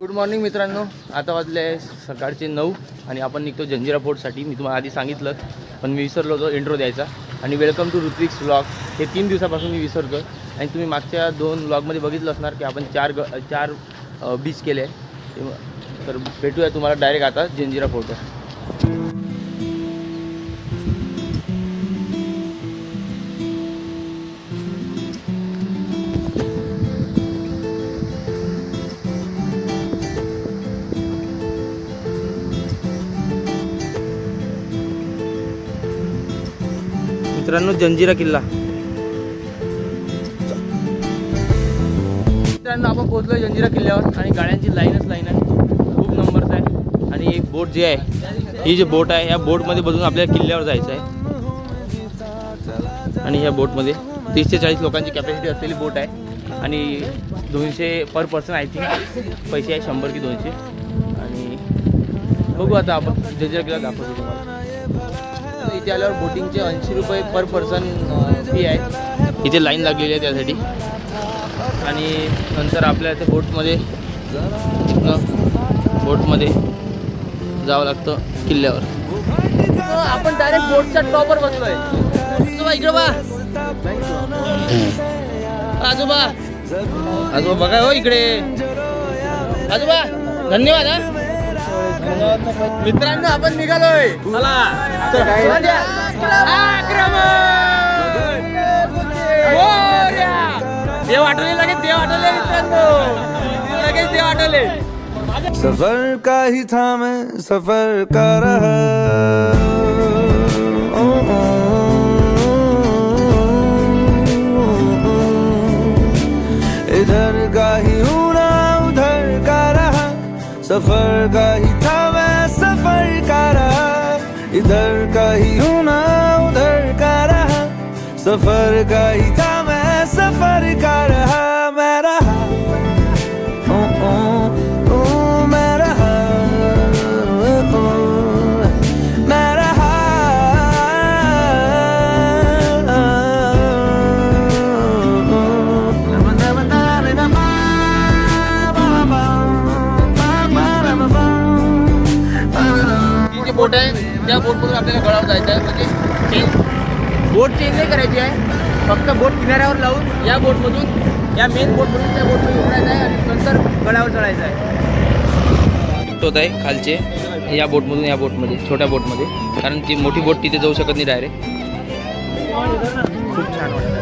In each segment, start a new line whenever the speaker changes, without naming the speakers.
Good morning मित्रांनो, आता वाजले सकाळचे 9 आणि आपण निघतो जंजिरा फोर्टसाठी. मी तुम्हाला आधी सांगितलं पण मी विसरलो होतो इंट्रो द्यायचा. आणि वेलकम टू ऋत्विक्स व्लॉग. हे 3 दिवसापासून मी विसरतो आणि तुम्ही मागच्या 2 व्लॉगमध्ये बघितलं असणार की आपण चार बीच केले. तर भेटूया तुम्हाला डायरेक्ट आता जंजिरा फोर्टवर. मित्रांनो, जंजिरा किल्ला. मित्रांनो, आपण पोहोचलो जंजिरा किल्ल्यावर आणि गाड्यांची लाईन आहे. खूप नंबर्स आहे आणि एक बोट जी आहे, ही जी बोट आहे या बोटमध्ये बसून आपल्याला किल्ल्यावर जायचं आहे. आणि ह्या बोटमध्ये 30 ते 40 लोकांची कॅपॅसिटी असलेली बोट आहे आणि 200 पर पर्सन आय थिंक पैसे आहे, 100 की 200. आणि बघू आता आपण जंजिरा किल्ला दाखवतो तुम्हाला. इथे आल्यावर बोटिंगचे 80 रुपये पर पर्सन फी आहे. इथे लाईन लागलेली आहे त्यासाठी. आणि नंतर आपल्या इथे बोटमध्ये जावं लागतं किल्ल्यावर. आपण डायरेक्ट बोटच्या टॉपवर बसलोय. इकडे बा आजोबा, आजोबा बघा हो इकडे. आजोबा धन्यवाद. मित्रांनो, आपण निघालोय. देव आठवले, लगेच देव आठवले मित्रांनो, लगेच देव आठवले.
सफर का ही था मैं सफर कर रहा. इधर का ही हूँ ना उधर का रहा. सफर का ही था मैं सफर का रहा. इधर का ही हूँ ना उधर का रहा. सफर का ही था मैं सफर का रहा. मैं रहा मैं रहा मैं रहा.
ती जी बोट आहे त्या बोटमधून आपल्याला गडावर जायचं आहे. म्हणजे बोट चेंज नाही करायची आहे, फक्त बोट किनाऱ्यावर लावून या बोटमधून, या मेन बोटमधून त्या बोटमध्ये उतरायचं आहे आणि नंतर गडावर चढायचं आहे. होत आहे खालचे या बोटमधून या बोटमध्ये, छोट्या बोटमध्ये, कारण ती मोठी बोट तिथे जाऊ शकत नाही डायरेक्ट. खूप छान वाटतं.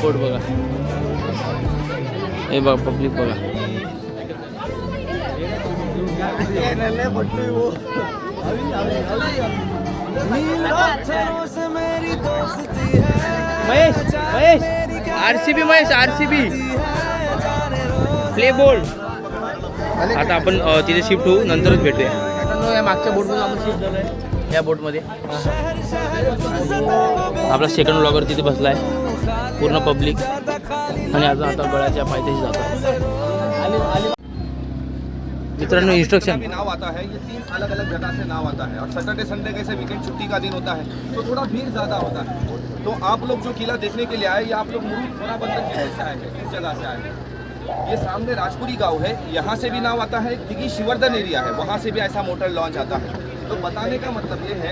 बोट बघा, हे बघा पब्लिक बघा. महेश आरसीबी प्ले बोल. आता आपण तिथे शिफ्ट होऊ, नंतरच भेटूया. या मागच्या बोटमधून आपण शिफ्ट झालो आहे या बोटमध्ये. आपला सेकंड ब्लॉगर तिथे बसला आहे, पूर्ण पब्लिक. आणि आता गळ्याच्या पायथ्याशी जातो. मित्रांनो, इंस्ट्रक्शन
नाव आता है, ये 3 अलग अलग जगह से नाव आता है. और सैटरडे संडे कैसे वीकेंड छुट्टी का दिन होता है तो थोड़ा भीड़ ज़्यादा होता है. तो आप लोग जो किला देखने के लिए आए, ये आप लोग मुरुड थोराबंदर जिले से आए हैं, इस जगह से आए हैं. ये सामने राजपुरी गांव है, यहाँ से भी नाव आता है. दिघी शिवर्धन एरिया है, वहाँ से भी ऐसा मोटर लॉन्च आता है. तो बताने का मतलब ये है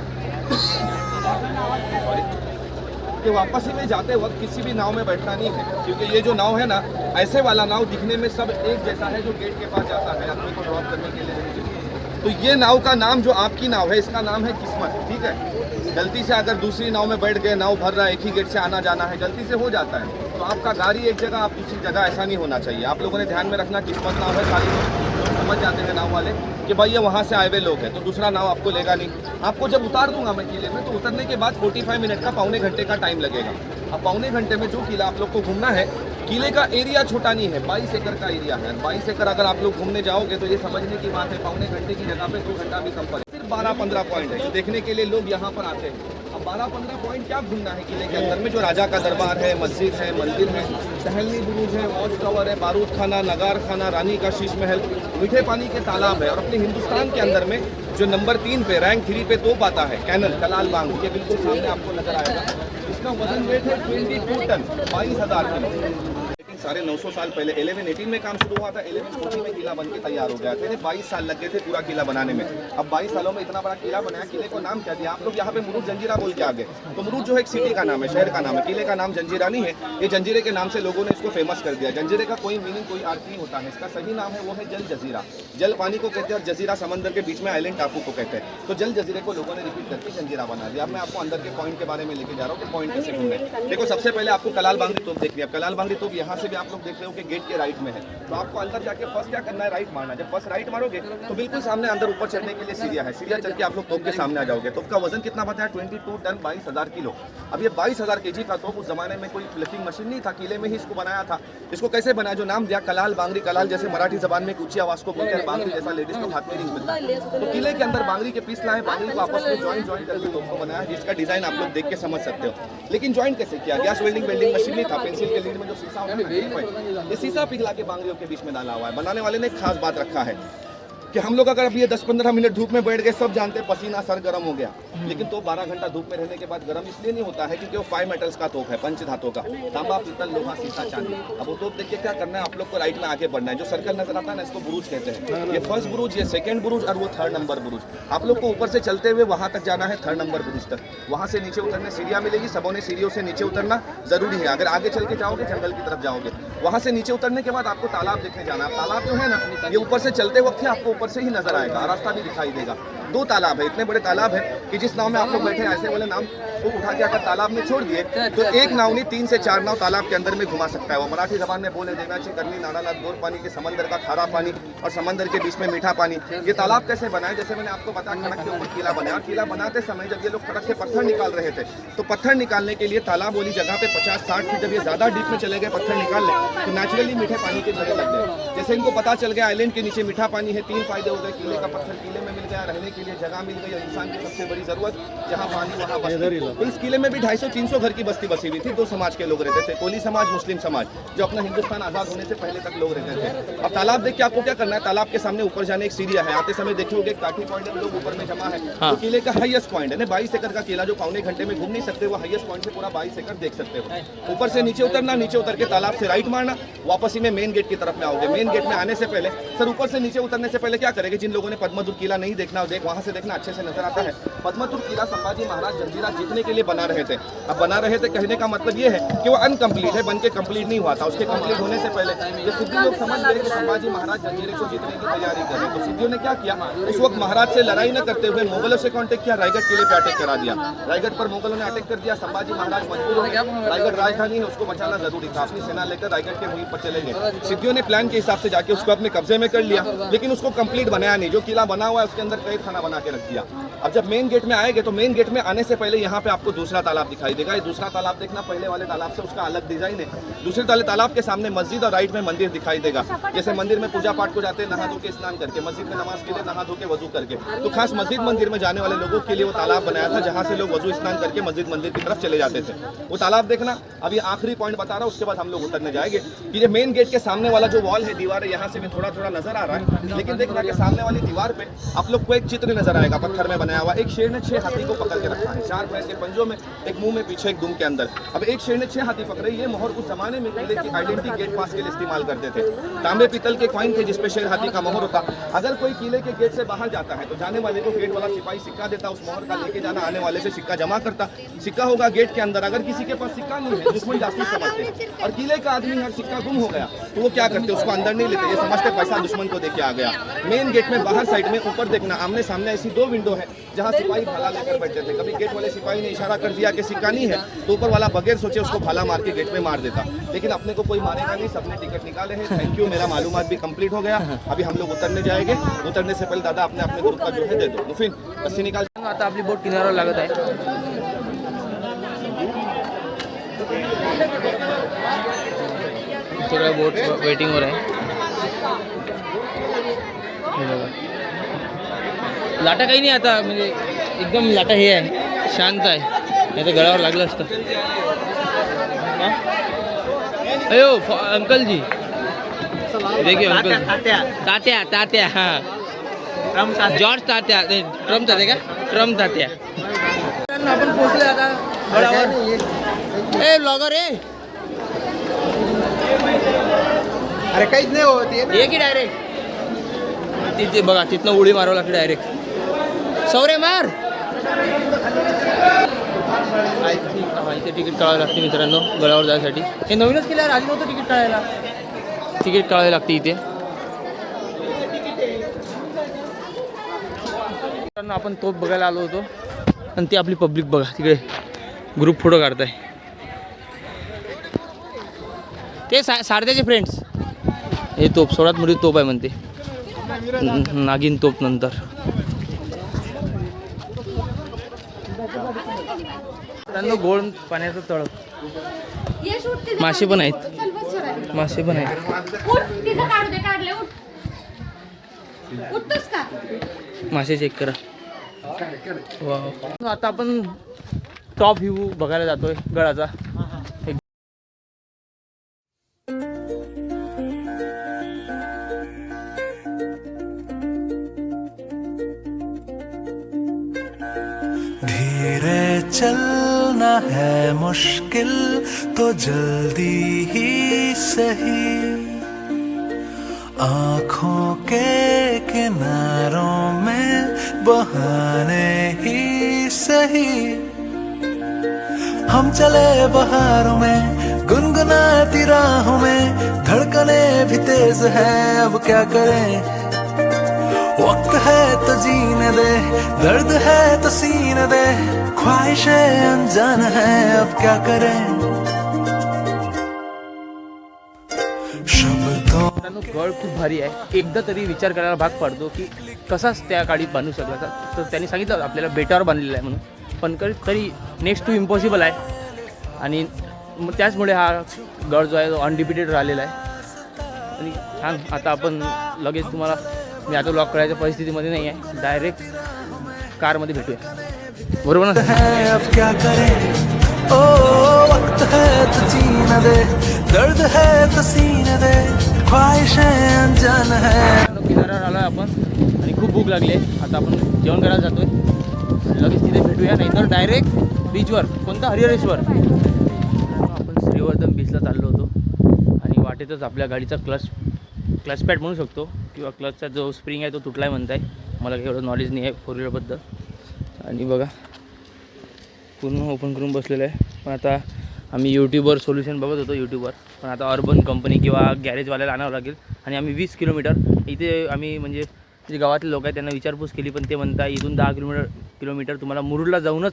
कि वापसी में जाते वक्त किसी भी नाव में बैठना नहीं है, क्योंकि ये जो नाव है ना, ऐसे वाला नाव दिखने में सब एक जैसा है, जो गेट के पास जाता है आदमी को ड्रॉप करने के लिए. तो ये नाव का नाम, जो आपकी नाव है, इसका नाम है किस्मत. ठीक है, गलती से अगर दूसरी नाव में बैठ गए, नाव भर रहा है, एक ही गेट से आना जाना है, गलती से हो जाता है. तो आपका गाड़ी एक जगह, आप दूसरी जगह, ऐसा नहीं होना चाहिए. आप लोगों ने ध्यान में रखना, किस्मत नाव है. सारी लोग समझ जाते हैं नाव वाले कि भाई ये वहाँ से आए हुए लोग हैं, तो दूसरा नाव आपको लेगा नहीं. आपको जब उतार दूंगा मैं किले में, तो उतरने के बाद 45 मिनट का, पौने घंटे का टाइम लगेगा. अब पौने घंटे में जो किला आप लोग को घूमना है, किले का एरिया छोटा नहीं है, 22 एकड़ का एरिया है. 22 एकड़ अगर आप लोग घूमने जाओगे तो ये समझने की बात है, पौने घंटे की जगह पे 2 घंटा भी कम पड़े. सिर्फ 12-15 पॉइंट है देखने के लिए लोग यहाँ पर आते हैं. अब 12-15 पॉइंट क्या घूमना है किले के अंदर में? जो राजा का दरबार है, मस्जिद है, मंदिर है, टहलनी बुरुज है, वॉच टावर है, बारूद खाना, नगार खाना, रानी का शीश महल, मीठे पानी के तालाब है. और अपने हिंदुस्तान के अंदर में जो नंबर 3 पे, रैंक 3 पे तोप आता है, कैनन कलाल बांग, ये बिल्कुल सामने आपको नजर आएगा. इसका वजन वेट है 22 टन, 22,000 किलो. 950 साल पहले 1118 में काम शुरू हुआ था, 1140 में किला बन के तैयार हो गया था। इन्हें 22 साल लग गए थे पूरा किला बनाने में। अब 22 सालों में इतना बड़ा किला बनाया, किले को नाम क्या दिया आप लोग? यहाँ पे मुरुड जंजीरा बोल के आ गए। तो मुरुड जो है एक सिटी का नाम है, शहर का नाम है, किले का नाम जंजीरा नहीं है। ये जंजीरे के नाम से लोगों ने इसको फेमस कर दिया। जंजीरे का कोई मीनिंग, कोई अर्थ नहीं होता है। इसका सही नाम है वो है जल जजीरा। जल पानी को कहते हैं और जजीरा समंदर के बीच में आइलैंड टापू को कहते हैं। तो जल जजीरे को लोगों ने रिपीट करके जंजीरा बना दिया। अब मैं आपको अंदर के पॉइंट के बारे में लेके जा रहा हूँ कि पॉइंट कैसे ढूंढे। देखो सबसे पहले आपको कलाल बांगरी तोप देखनी है। कलाल बांगरी तोप यहाँ से भी आप लोग देख रहे हो कि गेट के राइट में है। तो आपको अंदर जाके फर्स्ट क्या करना है, राइट मारना। जब फर्स्ट राइट मारोगे तो बिल्कुल सामने अंदर ऊपर चढ़ने के लिए सीढ़िया है। सीढ़िया चढ़ के आप लोग तोप के सामने आ जाओगे। तोप का वजन कितना बताया? 22 टन, 22,000 किलो। अब ये 22,000 kg का तोप उस जमाने में कोई लिफ्टिंग मशीन नहीं था, किले में ही इसको बनाया था। इसको कैसे बनाया? जो नाम दिया कलाल बांगरी। कलाल जैसे मराठी जबान में ऊंची आवाज को बोलते हैं, बांगरी जैसा लेडीज को हाथ में नहीं मिलता है। तो किले के अंदर बांगरी के पीस लाए, बांगरी को आपस में ज्वाइन करके तोप को बनाया, जिसका डिजाइन आप लोग देख के समझ सकते हो। लेकिन ज्वाइन कैसे किया? गैस वेल्डिंग मशीन नहीं था, पेंसिल के लीड में जो शीशा होता है, ये शीशा पिघला के बांगरियों के बीच में डाला हुआ है। बनाने वाले ने एक खास बात रखा है कि हम लोग अगर अभी ये 10-15 मिनट धूप में बैठ गए, सब जानते हैं पसीना, सर गर्म हो गया। लेकिन तो 12 घंटा धूप में रहने के बाद गर्म इसलिए नहीं होता है क्योंकि वो 5 मेटल्स का तोप है, पंच धातु का, तांबा, पीतल, लोहा, शीशा, चांदी। अब वो तोप देख के क्या करना है आप लोग को? राइट में आगे बढ़ना है। जो सर्कल नजर आता है ना, इसको बुरुज कहते हैं। ये फर्स्ट बुरुज, ये सेकंड बुरुज और वो 3rd नंबर बुरुज। आप लोग को ऊपर से चलते हुए वहां तक जाना है, 3rd नंबर बुरुज तक। वहां से नीचे उतरने सीढ़ियां मिलेगी, सबों ने सीढ़ियों से नीचे उतरना जरूरी है। अगर आगे चल के जाओगे, जंगल की तरफ जाओगे, वहां से नीचे उतरने के बाद आपको तालाब देखने जाना है। तालाब जो है ना, ये ऊपर से चलते वक्त ही आपको ऊपर से ही नजर आएगा, रास्ता भी दिखाई देगा। 2 तालाब है, इतने बड़े तालाब है कि जिस नाव में आप लोग बैठे हैं, ऐसे वाले नाम को उठा के अगर तालाब में छोड़ दिए तो एक नाव नहीं 3 से 4 नाव तालाब के अंदर में घुमा सकता है। वो मराठी जबान में बोले देना चाहिए, करनी, नानानाथ, गोर पानी के समंदर का खारा पानी और समंदर के बीच में मीठा पानी। ये तालाब कैसे बनाए? जैसे मैंने आपको बताया, खड़क के ऊपर किला बनाया। किला बनाते समय जब ये लोग खड़क से पत्थर निकाल रहे थे, तो पत्थर निकालने के लिए तालाब वाली जगह पे 50-60 फीट जब ये ज्यादा डीप में चले गए पत्थर निकालने, तो नेचुरली मीठे पानी के जगह लग गए। जैसे इनको पता चल गया आइलैंड के नीचे मीठा पानी है, 3 फायदे हो गए। किले का पत्थर किले में मिल गया, रहने के लिए जगह मिल गई, इंसान की सबसे बड़ी जरूरत जहाँ पानी वहाँ बस्ती। तो इस किले में भी 250-300 घर की बस्ती बसी हुई थी। 2 समाज के लोग रहते थे, कोली समाज, मुस्लिम समाज, जो अपना हिंदुस्तान आजाद होने से पहले तक लोग रहते थे। अब तालाब देख के आपको क्या करना है? तालाब के सामने ऊपर जाने एक सीढ़िया है। आते समय देखोगे काठी पॉइंट है, लोग ऊपर में जमा है। तो किले का हाईएस्ट पॉइंट है ना, 22 एकड़ का किला जो पौने घंटे में घूम नहीं सकते, वो हाईएस्ट पॉइंट से पूरा 22 एकड़ देख सकते हो। ऊपर से नीचे उतरना, नीचे उतर के तालाब से राइट मारना, वापसी में मेन गेट की तरफ में आओगे। मेन गेट में आने से पहले सर, ऊपर से नीचे उतरने से पहले क्या करेंगे? जिन लोगों ने पद्मदुर्ग किला नहीं देखना, देख वहां से देखना, अच्छे से नजर आता है। पद्मदुर्ग किला संभाजी महाराज जंजीरा जीतने के लिए बना रहे थे। अब बना रहे थे कहने का मतलब ये है कि वो अनकम्प्लीट है, बन के कंप्लीट नहीं हुआ था। उसके कंप्लीट होने से पहले ये सिद्धि लोग समझ गए कि संभाजी महाराज जंजीरे को जीतने की तैयारी कर रहे हैं। तो सिद्धियों ने क्या किया? उस वक्त महाराज से लड़ाई न करते हुए मुगलों से कॉन्टेक्ट किया, रायगढ़ किले पे अटैक करा दिया। रायगढ़ पर मुगलों ने अटैक कर दिया, संभाजी महाराज मजबूर हो गए। रायगढ़ राजधानी है, उसको बचाना जरूरी था। अपनी सेना लेकर रायगढ़ के मुहिम पर चले गए। सिद्धियों ने प्लान के हिसाब से जाके उसको अपने कब्जे में कर लिया, लेकिन उसको कंप्लीट बनाया नहीं। जो किला बना हुआ है उसके अंदर कैद खाना बना के रख दिया। अब जब मेन गेट में आएंगे तो मेन गेट में आने से पहले यहाँ पे आपको दूसरा तालाब दिखाई देगा। ये दूसरा तालाब देखना, पहले वाले तालाब से उसका अलग डिजाइन है। दूसरे वाले तालाब के सामने मस्जिद और राइट में मंदिर दिखाई देगा। जैसे मंदिर में पूजा पाठ को जाते हैं नहा धो के, स्नान करके, मस्जिद में नमाज के लिए नहा धो के, वजू करके। तो खास मस्जिद मंदिर में जाने वाले लोगों के लिए वो तालाब बनाया था, जहाँ से लोग वजू स्नान करके मस्जिद मंदिर की तरफ चले जाते थे। वो तालाब देखना। अब ये आखिरी पॉइंट बता रहा हूँ, उसके बाद हम लोग उतरने जाएंगे कि ये मेन गेट के सामने वाला जो वॉल है, दीवार है, यहाँ से भी थोड़ा थोड़ा नजर आ रहा है। लेकिन देखना कि सामने वाली दीवार पे आप लोग को एक चित्र नजर आएगा, पत्थर में बनाया हुआ। एक शेर ने 6 हाथी को पकड़ के रखा है, 4 पैर के पंजों में, एक मुंह में, पीछे एक दुम के अंदर। अब एक शेर ने 6 हाथी पकड़े। ये मोहर उस जमाने में किले की आइडेंटिटी गेट पास के लिए इस्तेमाल करते थे। तांबे पीतल के कॉइन थे जिसपे शेर हाथी का मोहर होता। अगर कोई किले के गेट से बाहर जाता है तो जाने वाले को गेट वाला सिपाही सिक्का देता, उस मोहर का लेके जाना, आने वाले से सिक्का जमा करता। सिक्का होगा गेट के अंदर। अगर किसी के पास सिक्का नहीं है, दुश्मन जासूस समझते, और किले का आदमी है, सिक्का गुम हो गया, तो वो क्या करते? उसको अंदर नहीं लेते, ये समझते पैसा दुश्मन को देके आ गया। मेन गेट में बाहर साइड में ऊपर देखना, आमने सामने ऐसी 2 विंडो है जहाँ सिपाही भाला लेकर बैठते थे। कभी गेट वाले सिपाही ने इशारा कर दिया कि सिक्का नहीं है, तो ऊपर वाला बगैर सोचे उसको भाला मार के गेट में मार देता। लेकिन अपने को कोई मारेगा नहीं, सबने टिकट निकाले हैं। थैंक यू, मेरा मालूमात भी कंप्लीट हो गया। अभी हम लोग उतरने जाएंगे। उतरने से पहले दादा अपने अपने ग्रुप का जो है दे दो। फिर रस्सी निकाल।
आता आपली बोट किनाऱ्यावर लागत आहे। सगळं बोट वेटिंगवर आहे। हे बघा, लाटा काही नाही आता, म्हणजे एकदम लाटा हे आहे, शांत आहे, नाही तर गळावर लागलं असतं। अयो अंकल जी, देखिए अंकल, तात्या तात्या, हाँ, जॉर्ज तात्या, ट्रम्प तात्या का, ट्रम्प तात्या। आपण पोहोचले आता गडावर। ए ब्लॉगर आहे,
अरे काहीच नाही होत
ये की डायरेक्ट तिथे बघा, तिथनं उडी मारावं लागते डायरेक्ट. सौरे मार. आय थिंक हा इथे तिकीट काढावं लागते मित्रांनो गडावर जायसाठी. हे नवीनच केल्यावर आधी नव्हतं तिकीट काढायला. तिकीट काढावे लागते इथे. मित्रांनो आपण तोप बघायला आलो होतो आणि ती आपली पब्लिक बघा तिकडे ग्रुप फोटो काढताय. ते सारथ्याचे फ्रेंड्स. हे तोप सर्वात मोठी तोप आहे म्हणते, नागिन तोप. नंतर गोड पाण्याचं तळ, मासे पण आहेत. मासे पण आहेत. मासे चेक करा. वाव. आता आपण टॉप व्ह्यू बघायला जातोय गडाचा.
धीरे चलना है मुश्किल तो जल्दी ही सही, आँखों के किनारों में बहाने ही सही, हम चले बहारों में गुनगुनाती राहों में, धड़कने भी तेज है अब क्या करें, वक्त है तो जीने दे, दर्द है तो सीने दे, ख्वाहिशें अनजान है अब क्या करें.
गड खूप भारी आहे. एकदा तरी विचार करायला भाग पडतो की कसाच त्या गाडीत बांधू शकला. तर त्यांनी सांगितलं आपल्याला बेटावर बांधलेलं आहे म्हणून, पण तरी नेक्स्ट टू इम्पॉसिबल आहे. आणि त्याचमुळे हा गड जो आहे तो अनडिपिटेड राहिलेला आहे. आणि छान. आता आपण लगेच तुम्हाला, मी आता लॉक करायच्या परिस्थितीमध्ये नाही आहे, डायरेक्ट कारमध्ये भेटूया. बरोबर ना.
अब क्या करें, ओ वक्त है तो जीने दे, दर्द है तो सीने दे, ख्वाहिशें अनजान है.
किनाऱ्यावर आलो आहे आपण आणि खूप भूक लागली आहे. आता आपण जेवण करायला जातोय. लगेच तिथे भेटूया, नाहीतर डायरेक्ट बीचवर. कोणता? हरिहरेश्वर. आपण श्रीवर्धन बीचला चाललो होतो आणि वाटेतच आपल्या गाडीचा क्लच पॅड म्हणू शकतो किंवा क्लचचा जो स्प्रिंग आहे तो तुटला आहे म्हणताय. मला काही एवढं नॉलेज नाही आहे फोर व्हीलरबद्दल. आणि बघा पूर्ण ओपन करून बसलेलं आहे. पण आता आम्ही यूट्यूबवर सोल्युशन बघत होतो यूट्यूबवर, पण आता अर्बन कंपनी किंवा गॅरेजवाल्याला आणावं लागेल. आणि आम्ही 20 किलोमीटर इथे आम्ही म्हणजे जे गावातले लोक आहेत त्यांना विचारपूस केली, पण ते म्हणता इथून 10 किलोमीटर तुम्हाला मुरुडला जाऊनच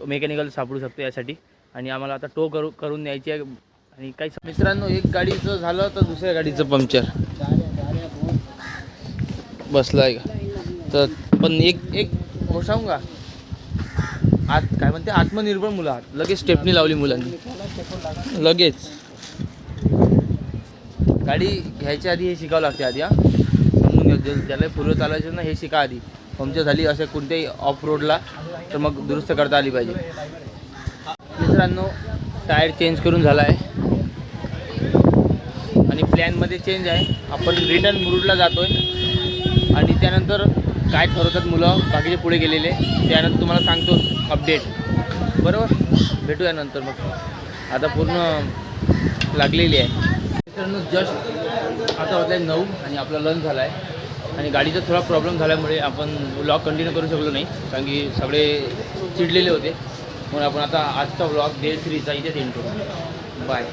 मेकॅनिकल सापडू शकतो यासाठी. आणि आम्हाला आता टो करून न्यायची आहे. आणि काही मित्रांनो, एक गाडीचं झालं तर दुसऱ्या गाडीचं पंक्चर बसलं आहे का. तर पण एक गोष्ट सांगू का, काय म्हणते, आत्मनिर्भर मुलं आहात. लगेच स्टेपनी लावली मुलांनी लगेच. गाडी घ्यायच्या आधी हे शिकावं लागते आधी. समजून घ्या, ज्याला पूर्व चालायचं ना हे शिका आधी. पंक्चर झाली असे कोणत्याही ऑफ रोडला तर मग दुरुस्त करता आली पाहिजे. मित्रांनो, टायर चेंज करून झाला आहे आणि प्लॅनमध्ये चेंज आहे. आपण रिटर्न मुरुडला जातो आहे आणि त्यानंतर काय ठरवतात मुलं बाकीचे पुढे गेलेले त्यानंतर तुम्हाला सांगतो अपडेट. बरोबर, भेटूया नंतर. मग आता पूर्ण लागलेली आहे मित्रांनो. जस्ट आता वाजले 9 आणि आपला लंच झाला आहे. आणि गाडीचा थोडा प्रॉब्लेम झाल्यामुळे आपण व्लॉग कंटिन्यू करू शकलो नाही, कारण की सगळे चिडलेले होते. म्हणून आपण आता आजचा व्लॉग डे 3चा इथेच एंड करू. बाय.